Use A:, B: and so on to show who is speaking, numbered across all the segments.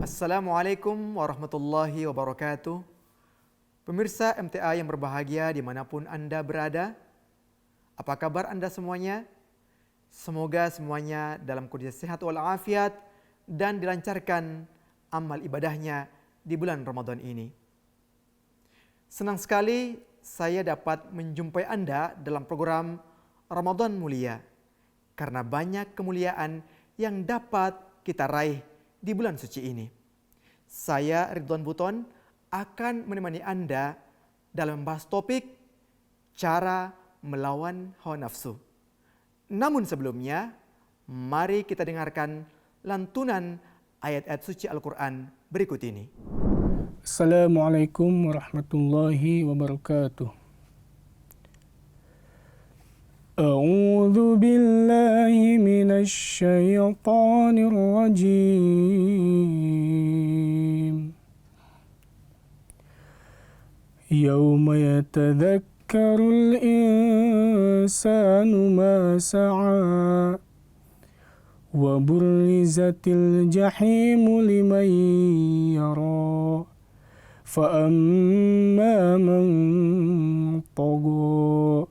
A: Assalamualaikum warahmatullahi wabarakatuh. Pemirsa MTA yang berbahagia dimanapun Anda berada, apa kabar Anda semuanya? Semoga semuanya dalam kondisi sehat walafiat dan dilancarkan amal ibadahnya di bulan Ramadan ini. Senang sekali saya dapat menjumpai Anda dalam program Ramadan Mulia, karena banyak kemuliaan yang dapat kita raih di bulan suci ini. Saya Ridwan Buton akan menemani Anda dalam membahas topik cara melawan hawa nafsu. Namun sebelumnya, mari kita dengarkan lantunan ayat-ayat suci Al-Quran berikut ini.
B: Assalamualaikum warahmatullahi wabarakatuh. A'udzu billahi minasy syaithanir rajim. Yauma yatadhakkarul insanu ma sa'a wa burrizatil jahimu liman yara. فأما من طغى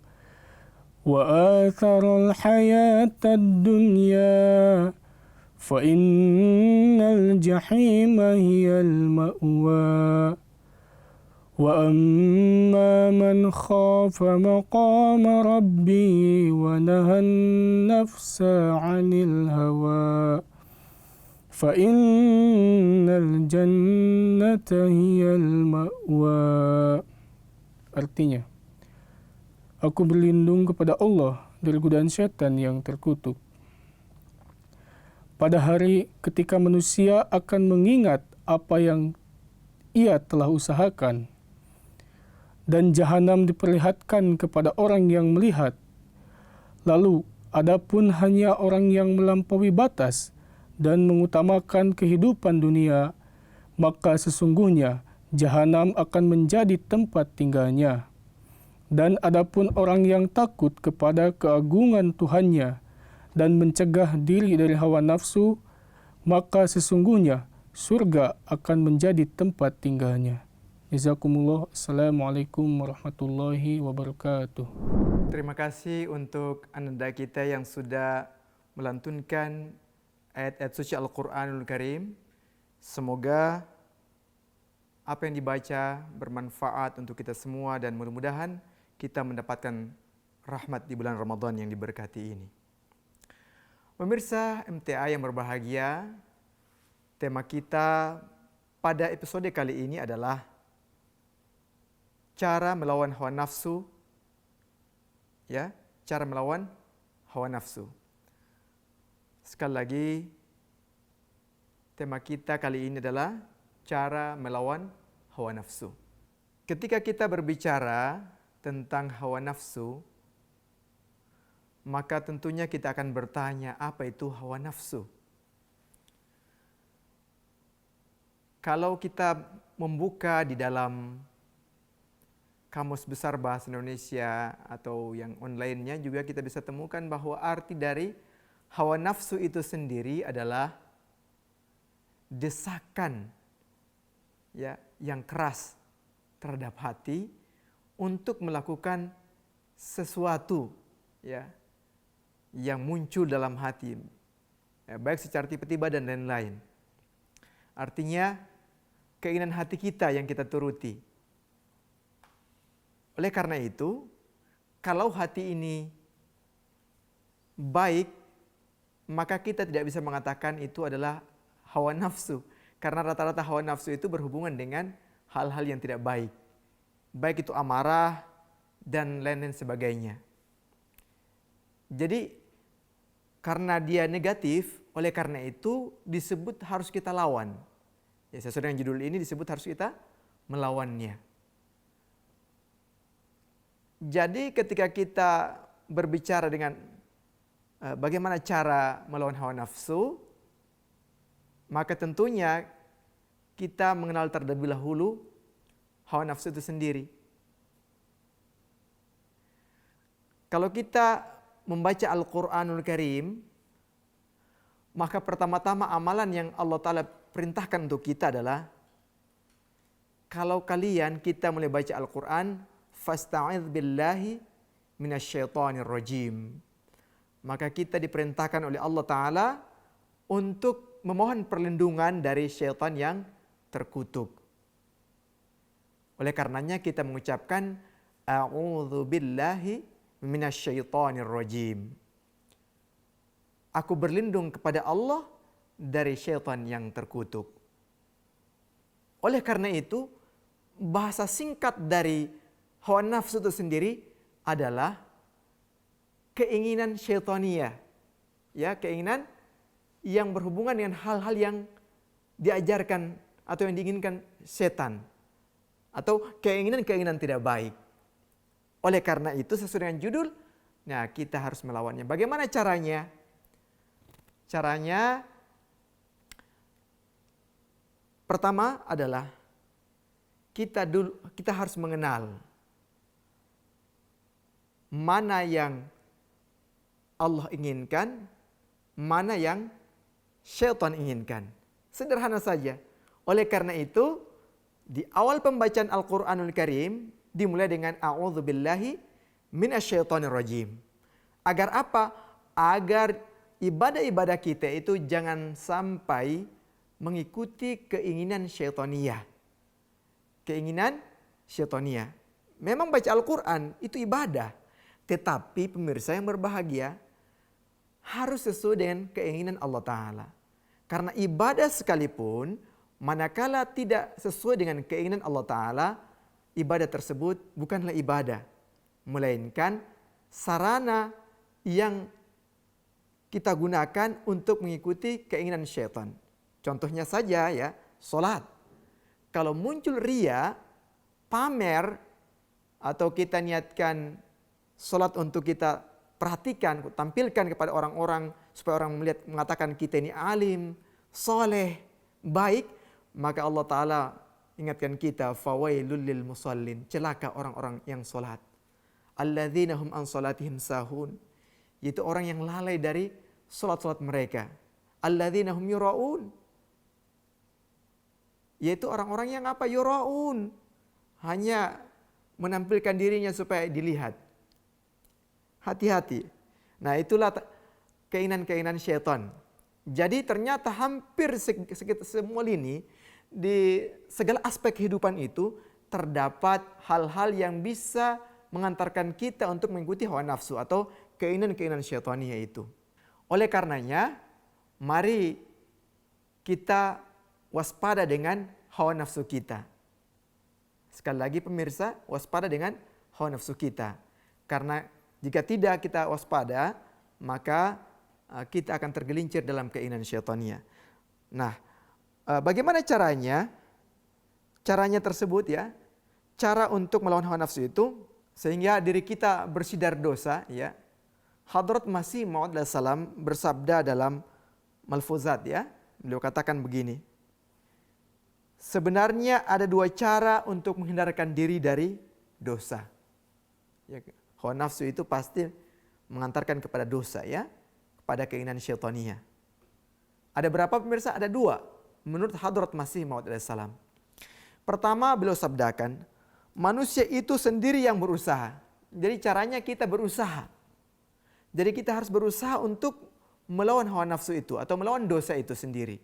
B: وآثر الحياة الدنيا فإن الجحيم هي المأوى وأما من خاف مقام ربه ونهى النفس عن الهوى Fa'innal jannata hiyal ma'wa. Artinya, aku berlindung kepada Allah dari godaan syaitan yang terkutuk. Pada hari ketika manusia akan mengingat apa yang ia telah usahakan, dan jahanam diperlihatkan kepada orang yang melihat, lalu adapun hanya orang yang melampaui batas dan mengutamakan kehidupan dunia, maka sesungguhnya jahanam akan menjadi tempat tinggalnya. Dan adapun orang yang takut kepada keagungan Tuhannya dan mencegah diri dari hawa nafsu, maka sesungguhnya surga akan menjadi tempat tinggalnya. Jazakumullah. Assalamualaikum warahmatullahi wabarakatuh.
A: Terima kasih untuk Anda kita yang sudah melantunkan ayat-ayat suci Al-Quranul Karim. Semoga apa yang dibaca bermanfaat untuk kita semua dan mudah-mudahan kita mendapatkan rahmat di bulan Ramadan yang diberkati ini. Pemirsa MTA yang berbahagia, tema kita pada episode kali ini adalah cara melawan hawa nafsu. Ya, cara melawan hawa nafsu. Sekali lagi, tema kita kali ini adalah cara melawan hawa nafsu. Ketika kita berbicara tentang hawa nafsu, maka tentunya kita akan bertanya, apa itu hawa nafsu? Kalau kita membuka di dalam Kamus Besar Bahasa Indonesia atau yang online-nya juga kita bisa temukan bahwa arti dari hawa nafsu itu sendiri adalah desakan ya yang keras terhadap hati untuk melakukan sesuatu ya yang muncul dalam hati, ya, baik secara tiba-tiba dan lain-lain. Artinya keinginan hati kita yang kita turuti. Oleh karena itu, kalau hati ini baik, maka kita tidak bisa mengatakan itu adalah hawa nafsu. Karena rata-rata hawa nafsu itu berhubungan dengan hal-hal yang tidak baik. Baik itu amarah dan lain-lain sebagainya. Jadi karena dia negatif, oleh karena itu disebut harus kita lawan. Ya, sesuai dengan judul ini disebut harus kita melawannya. Jadi ketika kita berbicara dengan bagaimana cara melawan hawa nafsu, maka tentunya kita mengenal terlebih dahulu hawa nafsu itu sendiri. Kalau kita membaca Al-Quranul Karim, maka pertama-tama amalan yang Allah Ta'ala perintahkan untuk kita adalah, kalau kalian kita mulai baca Al-Quran, fasta'idz billahi minasyaitonir rajim. Maka kita diperintahkan oleh Allah Ta'ala untuk memohon perlindungan dari syaitan yang terkutuk. Oleh karenanya kita mengucapkan a'udzu billahi minasyaitonir rajim. Aku berlindung kepada Allah dari syaitan yang terkutuk. Oleh karena itu, bahasa singkat dari hawa nafsu itu sendiri adalah keinginan syaitania. Ya, keinginan yang berhubungan dengan hal-hal yang diajarkan atau yang diinginkan setan. Atau keinginan-keinginan tidak baik. Oleh karena itu sesuai dengan judul, nah kita harus melawannya. Bagaimana caranya? Caranya pertama adalah kita harus mengenal mana yang Allah inginkan, mana yang syaitan inginkan. Sederhana saja. Oleh karena itu, di awal pembacaan Al-Quranul Karim dimulai dengan a'udzubillahi minasyaitonir rajim. Agar apa? Agar ibadah-ibadah kita itu jangan sampai mengikuti keinginan syaitania. Keinginan syaitania. Memang baca Al-Quran itu ibadah. Tetapi pemirsa yang berbahagia harus sesuai dengan keinginan Allah Ta'ala. Karena ibadah sekalipun, manakala tidak sesuai dengan keinginan Allah Ta'ala, ibadah tersebut bukanlah ibadah. Melainkan sarana yang kita gunakan untuk mengikuti keinginan syaitan. Contohnya saja ya, sholat. Kalau muncul ria, pamer, atau kita niatkan sholat untuk kita perhatikan, tampilkan kepada orang-orang supaya orang melihat, mengatakan kita ini alim, soleh, baik, maka Allah Ta'ala ingatkan kita, fawailul lil musallin, celaka orang-orang yang sholat. Alladzina hum an sholatihim sahun, yaitu orang yang lalai dari sholat-sholat mereka. Alladzina hum yura'un, yaitu orang-orang yang apa? Yura'un, hanya menampilkan dirinya supaya dilihat. Hati-hati. Nah, itulah keinginan-keinginan syaitan. Jadi ternyata hampir semua lini, di segala aspek kehidupan itu terdapat hal-hal yang bisa mengantarkan kita untuk mengikuti hawa nafsu atau keinginan-keinginan syaitania itu. Oleh karenanya, mari kita waspada dengan hawa nafsu kita. Sekali lagi pemirsa, waspada dengan hawa nafsu kita. Karena jika tidak kita waspada, maka kita akan tergelincir dalam keinginan syaitania. Nah, bagaimana caranya? Caranya tersebut ya, cara untuk melawan hawa nafsu itu sehingga diri kita bersih dari dosa ya. Hadrat Masih Maud salam bersabda dalam Malfuzat ya. Beliau katakan begini. Sebenarnya ada dua cara untuk menghindarkan diri dari dosa. Ya, hawa nafsu itu pasti mengantarkan kepada dosa ya, kepada keinginan syaitania. Ada berapa pemirsa? Ada dua. Menurut Hadrat Masih Maud salam. Pertama beliau sabdakan, manusia itu sendiri yang berusaha. Jadi caranya kita berusaha. Jadi kita harus berusaha untuk melawan hawa nafsu itu atau melawan dosa itu sendiri.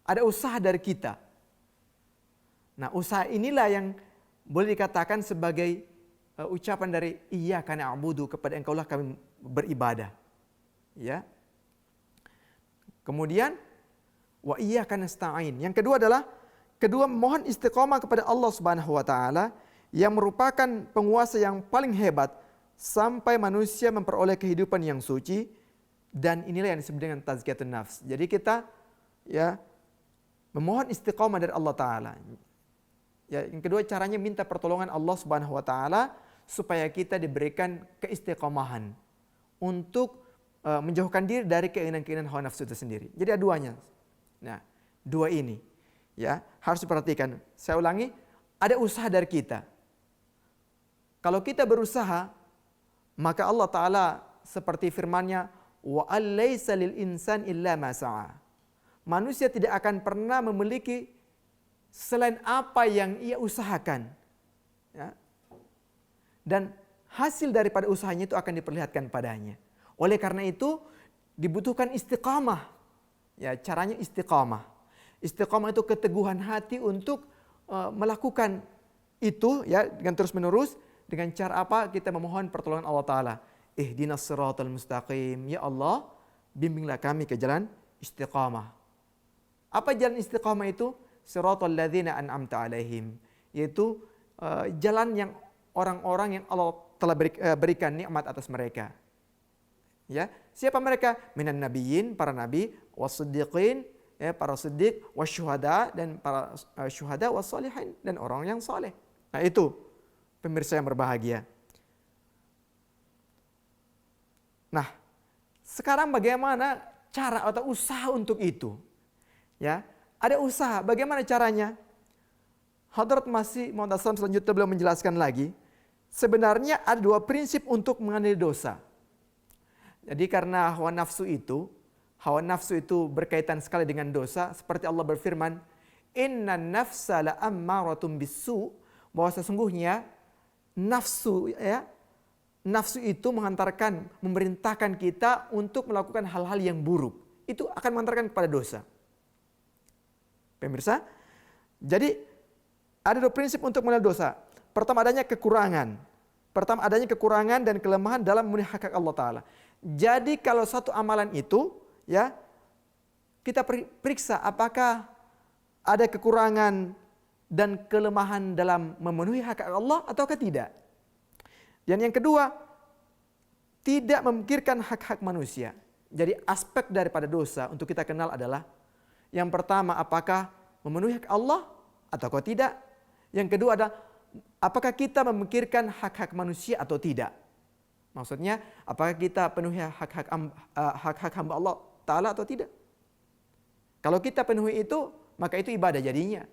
A: Ada usaha dari kita. Nah, usaha inilah yang boleh dikatakan sebagai ucapan dari iyyaka na'budu, kepada engkaulah kami beribadah. Ya. Kemudian wa iyyaka nasta'in. Yang kedua adalah mohon istiqomah kepada Allah Subhanahu wa taala yang merupakan penguasa yang paling hebat sampai manusia memperoleh kehidupan yang suci, dan inilah yang disebut dengan tazkiyatun nafs. Jadi kita ya memohon istiqomah dari Allah taala. Ya, yang kedua caranya minta pertolongan Allah Subhanahu wa taala supaya kita diberikan keistiqomahan untuk menjauhkan diri dari keinginan-keinginan hawa nafsu itu sendiri. Jadi ada duanya. Nah, dua ini ya harus diperhatikan. Saya ulangi, ada usaha dari kita. Kalau kita berusaha, maka Allah Ta'ala seperti firman-Nya, wa alaysa lil insan illa ma sa'a. manusia tidak akan pernah memiliki selain apa yang ia usahakan. Ya. Dan hasil daripada usahanya itu akan diperlihatkan padanya. Oleh karena itu dibutuhkan istiqamah. Ya, caranya istiqamah. Istiqamah itu keteguhan hati untuk melakukan itu ya dengan terus menerus. Dengan cara apa? Kita memohon pertolongan Allah Ta'ala. Ihdinas siratal mustaqim. Ya Allah, bimbinglah kami ke jalan istiqamah. Apa jalan istiqamah itu? Siratal ladzina an'amta alaihim. Yaitu jalan yang orang-orang yang Allah telah berikan nikmat atas mereka. Ya, siapa mereka? Minan nabiyyin, para nabi, was-siddiqin, ya, para siddiq, wasyuhada, dan para syuhada, was-salihin, dan orang yang saleh. Nah, itu pemirsa yang berbahagia. Nah, sekarang bagaimana cara atau usaha untuk itu? Ya, ada usaha. Bagaimana caranya? Hadrat Masih Maud selanjutnya beliau menjelaskan lagi. Sebenarnya ada dua prinsip untuk mengenali dosa. Jadi karena hawa nafsu itu berkaitan sekali dengan dosa. Seperti Allah berfirman, Inna nafsa la ammaratun bisu, bahwa sesungguhnya nafsu itu memerintahkan kita untuk melakukan hal-hal yang buruk. Itu akan mengantarkan kepada dosa. Pemirsa, jadi ada dua prinsip untuk mengenal dosa. Pertama adanya kekurangan dan kelemahan dalam memenuhi hak Allah Ta'ala. Jadi kalau satu amalan itu, ya, kita periksa apakah ada kekurangan dan kelemahan dalam memenuhi hak Allah ataukah tidak. Dan yang kedua, tidak memikirkan hak-hak manusia. Jadi aspek daripada dosa untuk kita kenal adalah yang pertama, apakah memenuhi hak Allah ataukah tidak. Yang kedua adalah apakah kita memikirkan hak-hak manusia atau tidak. Maksudnya, apakah kita penuhi hak-hak hamba Allah Ta'ala atau tidak. Kalau kita penuhi itu, maka itu ibadah jadinya.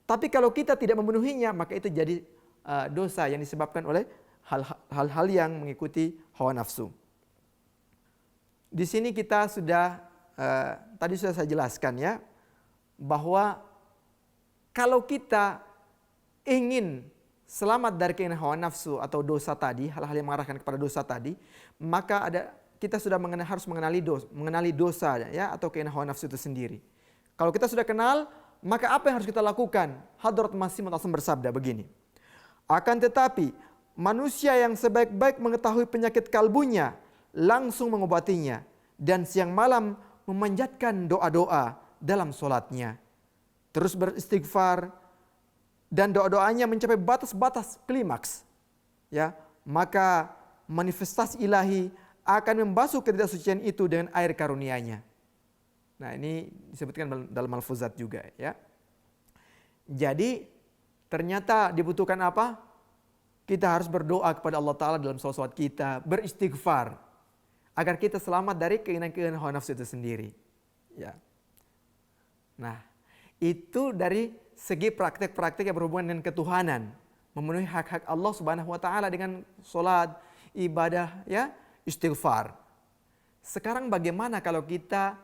A: Tapi kalau kita tidak memenuhinya, maka itu jadi dosa yang disebabkan oleh hal-hal yang mengikuti hawa nafsu. Di sini kita sudah, tadi sudah saya jelaskan ya, bahwa kalau kita ingin selamat dari keinginan hawa nafsu atau dosa tadi, hal-hal yang mengarahkan kepada dosa tadi, maka kita sudah harus mengenali dosa ya, atau keinginan hawa nafsu itu sendiri. Kalau kita sudah kenal, maka apa yang harus kita lakukan? Hadrat Masih Maud bersabda begini, akan tetapi manusia yang sebaik-baik mengetahui penyakit kalbunya langsung mengobatinya dan siang malam memanjatkan doa-doa dalam solatnya, terus beristighfar, dan doa-doanya mencapai batas-batas klimaks, ya, maka manifestasi ilahi akan membasuh ketidaksucian itu dengan air karunia-Nya. Nah, ini disebutkan dalam Malfuzat juga ya. Jadi ternyata dibutuhkan apa? Kita harus berdoa kepada Allah Ta'ala dalam salat kita, beristighfar agar kita selamat dari keinginan-keinginan hawa nafsu itu sendiri. Ya. Nah, itu dari segi praktek-praktek yang berhubungan dengan ketuhanan, memenuhi hak-hak Allah Subhanahu wa Ta'ala dengan salat, ibadah, ya, istighfar. Sekarang bagaimana kalau kita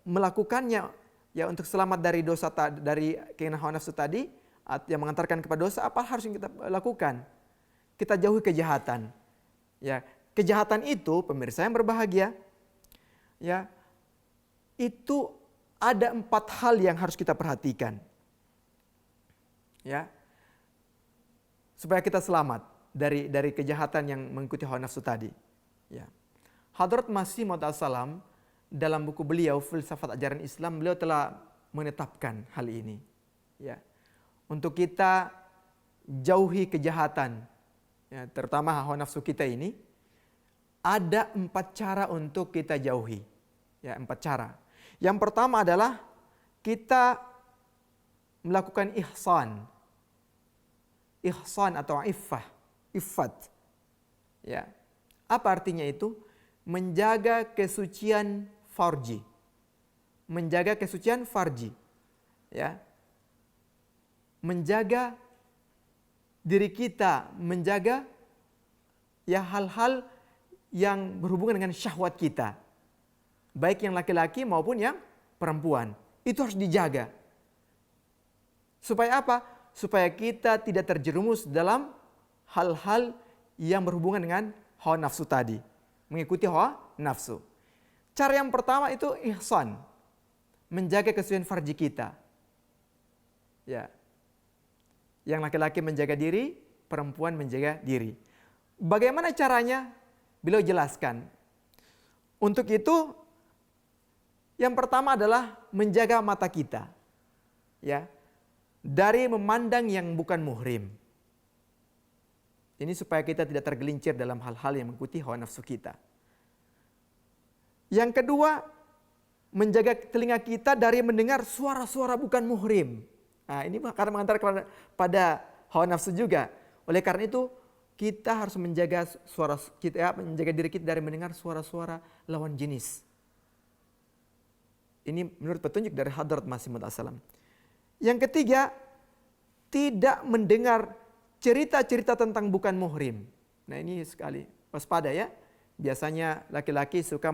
A: melakukannya ya untuk selamat dari dosa dari keinginan hawa nafsu tadi yang mengantarkan kepada dosa? Apa harus yang kita lakukan? Kita jauhi kejahatan. Ya, kejahatan itu pemirsa yang berbahagia, ya, itu ada 4 hal yang harus kita perhatikan. Ya. Supaya kita selamat dari kejahatan yang mengikuti hawa nafsu tadi. Ya. Hadrat Masih Maud dalam buku beliau Filsafat Ajaran Islam, beliau telah menetapkan hal ini. Ya. Untuk kita jauhi kejahatan, ya, terutama hawa nafsu kita ini, ada 4 cara untuk kita jauhi. Ya, 4 cara. Yang pertama adalah kita melakukan ihsan. Ihsan atau iffat. Ya. Apa artinya itu? Menjaga kesucian farji. Menjaga kesucian farji. Ya. Menjaga diri kita, menjaga ya hal-hal yang berhubungan dengan syahwat kita. Baik yang laki-laki maupun yang perempuan. Itu harus dijaga. Supaya apa? Supaya kita tidak terjerumus dalam hal-hal yang berhubungan dengan hawa nafsu tadi. Mengikuti hawa nafsu. Cara yang pertama itu ihsan. Menjaga kesucian farji kita. Ya. Yang laki-laki menjaga diri, perempuan menjaga diri. Bagaimana caranya? Beliau jelaskan. Untuk itu, yang pertama adalah menjaga mata kita. Ya. Dari memandang yang bukan muhrim. Ini supaya kita tidak tergelincir dalam hal-hal yang mengikuti hawa nafsu kita. Yang kedua, menjaga telinga kita dari mendengar suara-suara bukan muhrim. Nah, ini karena mengantar pada hawa nafsu juga. Oleh karena itu, kita harus menjaga suara kita, menjaga diri kita dari mendengar suara-suara lawan jenis. Ini menurut petunjuk dari Hadrat Masih Maud Assalam. Yang ketiga, tidak mendengar cerita-cerita tentang bukan muhrim. Nah, ini sekali waspada ya. Biasanya laki-laki suka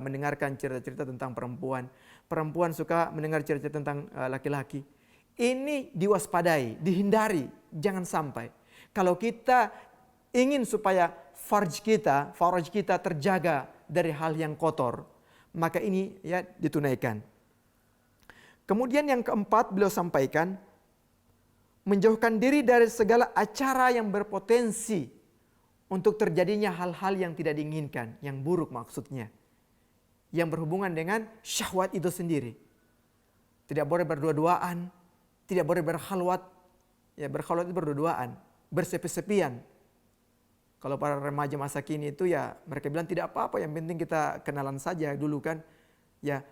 A: mendengarkan cerita-cerita tentang perempuan. Perempuan suka mendengar cerita tentang laki-laki. Ini diwaspadai, dihindari, jangan sampai. Kalau kita ingin supaya farj kita terjaga dari hal yang kotor, maka ini ya ditunaikan. Kemudian yang keempat beliau sampaikan, menjauhkan diri dari segala acara yang berpotensi untuk terjadinya hal-hal yang tidak diinginkan, yang buruk maksudnya. Yang berhubungan dengan syahwat itu sendiri. Tidak boleh berdua-duaan, tidak boleh berkhalwat. Ya, berkhalwat itu berdua-duaan, bersepi-sepian. Kalau para remaja masa kini itu ya mereka bilang tidak apa-apa, yang penting kita kenalan saja dulu kan. Ya,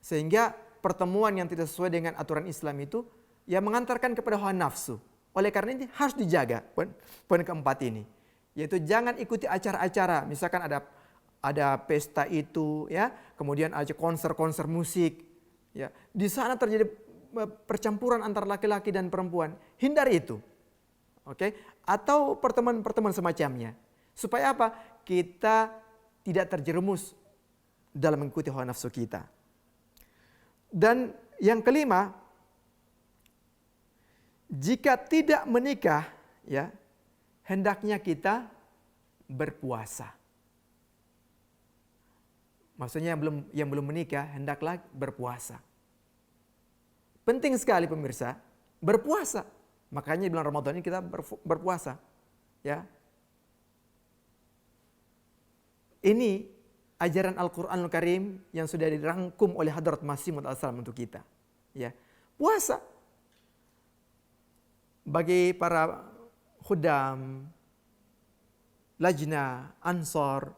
A: sehingga pertemuan yang tidak sesuai dengan aturan Islam itu ya mengantarkan kepada hawa nafsu. Oleh karena ini harus dijaga poin keempat ini. Yaitu jangan ikuti acara-acara, misalkan ada pesta itu ya, kemudian ada konser-konser musik ya. Di sana terjadi percampuran antara laki-laki dan perempuan. Hindari itu. Oke? Atau pertemuan-pertemuan semacamnya. Supaya apa? Kita tidak terjerumus dalam mengikuti hawa nafsu kita. Dan yang kelima, jika tidak menikah, ya, hendaknya kita berpuasa. Maksudnya yang belum menikah hendaklah berpuasa. Penting sekali pemirsa, berpuasa. Makanya di bulan Ramadan ini kita berpuasa, ya. Ini ajaran Al-Qur'anul Karim yang sudah dirangkum oleh Hadrat Masih Maud Assalam untuk kita. Ya. Puasa. Bagi para khudam, lajnah, ansor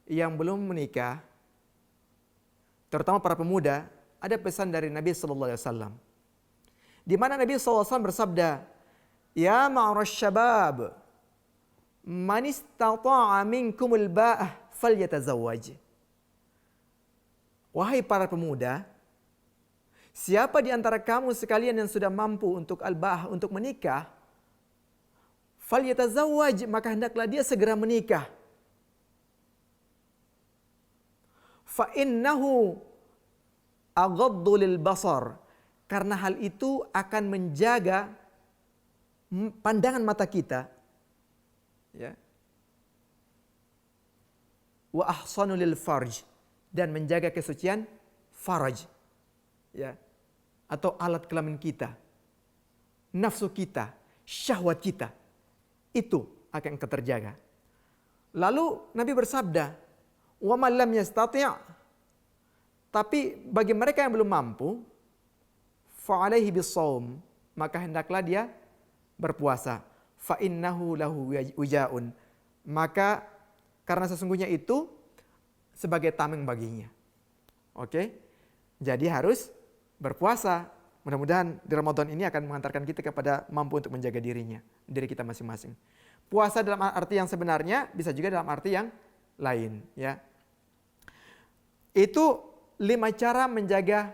A: yang belum menikah, terutama para pemuda, ada pesan dari Nabi sallallahu alaihi wasallam. Di mana Nabi sallallahu alaihi wasallam bersabda, "Ya ma'arasy syabab, man istata'a minkumul ba'ah falyatazawwaj." Wahai para pemuda, siapa di antara kamu sekalian yang sudah mampu untuk al-ba'ah, untuk menikah, falyatazawwaj, maka hendaklah dia segera menikah. Fa innahu aghaddu lil basar, karena hal itu akan menjaga pandangan mata kita. Ya. Wa ahsanu lil farj, dan menjaga kesucian faraj. Ya. Atau alat kelamin kita. Nafsu kita, syahwat kita. Itu akan terjaga. Lalu Nabi bersabda, "Wa man lam yastati'." Tapi bagi mereka yang belum mampu, fa alaihi bisawm, maka hendaklah dia berpuasa. Fa innahu lahu wijaun, maka karena sesungguhnya itu sebagai tameng baginya. Oke? Jadi harus berpuasa. Mudah-mudahan di Ramadan ini akan mengantarkan kita kepada mampu untuk menjaga diri kita masing-masing. Puasa dalam arti yang sebenarnya, bisa juga dalam arti yang lain. Ya. Itu 5 cara menjaga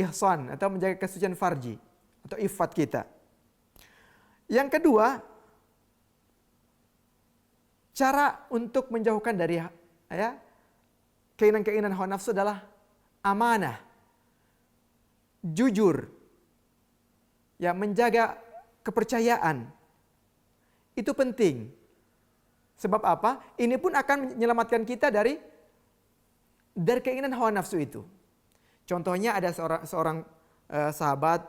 A: ihsan atau menjaga kesucian farji atau ifat kita. Yang kedua, cara untuk menjauhkan dari keinginan-keinginan hawa nafsu adalah amanah, jujur, ya, menjaga kepercayaan. Itu penting. Sebab apa? Ini pun akan menyelamatkan kita dari keinginan hawa nafsu itu. Contohnya ada seorang sahabat,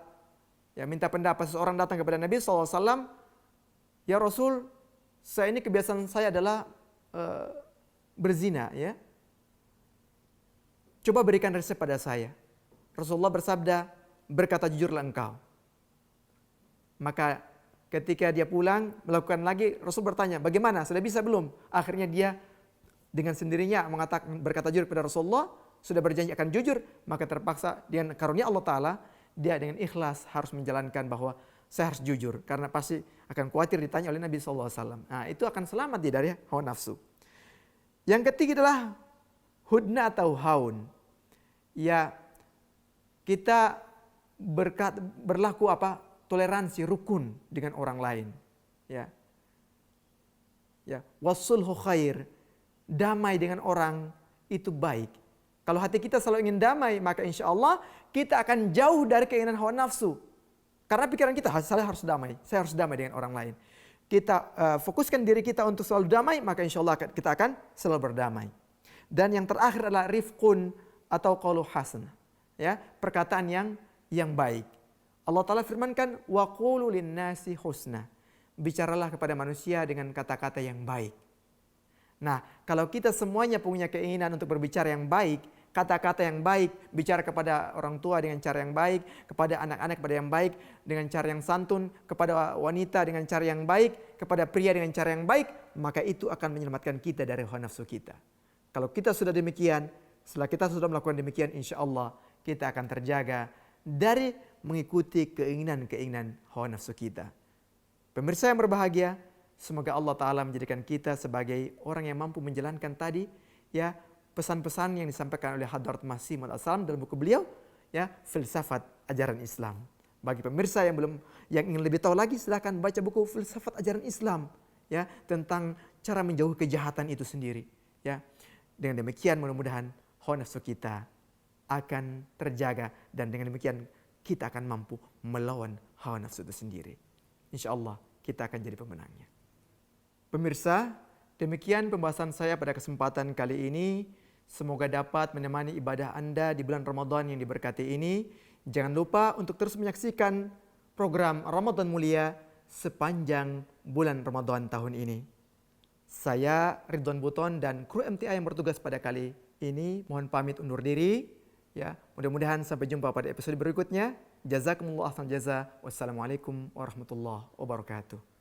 A: ya, minta pendapat. Seseorang datang kepada Nabi SAW, ya Rasul, saya ini kebiasaan saya adalah berzina, ya. Coba berikan resep pada saya. Rasulullah bersabda, berkata jujurlah engkau. Maka ketika dia pulang melakukan lagi, Rasul bertanya, bagaimana? Sudah bisa belum? Akhirnya dia dengan sendirinya mengatakan, berkata jujur kepada Rasulullah, sudah berjanji akan jujur, maka terpaksa dengan karunia Allah Ta'ala, dia dengan ikhlas harus menjalankan bahwa saya harus jujur, karena pasti akan khawatir ditanya oleh Nabi SAW. Nah, itu akan selamat dia dari hawa nafsu. Yang ketiga adalah hudna atau haun. Ya, kita berlaku toleransi, rukun dengan orang lain. Ya, wasulhu khair, damai dengan orang itu baik. Kalau hati kita selalu ingin damai, maka insya Allah kita akan jauh dari keinginan hawa nafsu. Karena pikiran kita, saya harus damai dengan orang lain. Kita fokuskan diri kita untuk selalu damai, maka insya Allah kita akan selalu berdamai. Dan yang terakhir adalah rifqun atau qaulu hasan, ya, perkataan yang baik. Allah Ta'ala firmankan, wa qulu linnasi husna. Bicaralah kepada manusia dengan kata-kata yang baik. Nah, kalau kita semuanya punya keinginan untuk berbicara yang baik, kata-kata yang baik, bicara kepada orang tua dengan cara yang baik, kepada anak-anak kepada yang baik, dengan cara yang santun, kepada wanita dengan cara yang baik, kepada pria dengan cara yang baik, maka itu akan menyelamatkan kita dari hawa nafsu kita. Kalau kita sudah demikian, setelah kita sudah melakukan demikian, insya Allah kita akan terjaga dari mengikuti keinginan-keinginan hawa nafsu kita. Pemirsa yang berbahagia, semoga Allah Ta'ala menjadikan kita sebagai orang yang mampu menjalankan tadi, ya, pesan-pesan yang disampaikan oleh Hadrat Masih Maud Assalam dalam buku beliau, ya, Filsafat Ajaran Islam. Bagi pemirsa yang ingin lebih tahu lagi, silakan baca buku Filsafat Ajaran Islam, ya, tentang cara menjauhi kejahatan itu sendiri, ya. Dengan demikian mudah-mudahan hawa nafsu kita akan terjaga, dan dengan demikian kita akan mampu melawan hawa nafsu itu sendiri. Insya Allah kita akan jadi pemenangnya. Pemirsa, demikian pembahasan saya pada kesempatan kali ini. Semoga dapat menemani ibadah Anda di bulan Ramadan yang diberkati ini. Jangan lupa untuk terus menyaksikan program Ramadan Mulia sepanjang bulan Ramadan tahun ini. Saya Ridwan Buton dan kru MTA yang bertugas pada kali ini mohon pamit undur diri. Ya, mudah-mudahan sampai jumpa pada episode berikutnya. Jazakumullah ahsan jaza. Wassalamualaikum warahmatullahi wabarakatuh.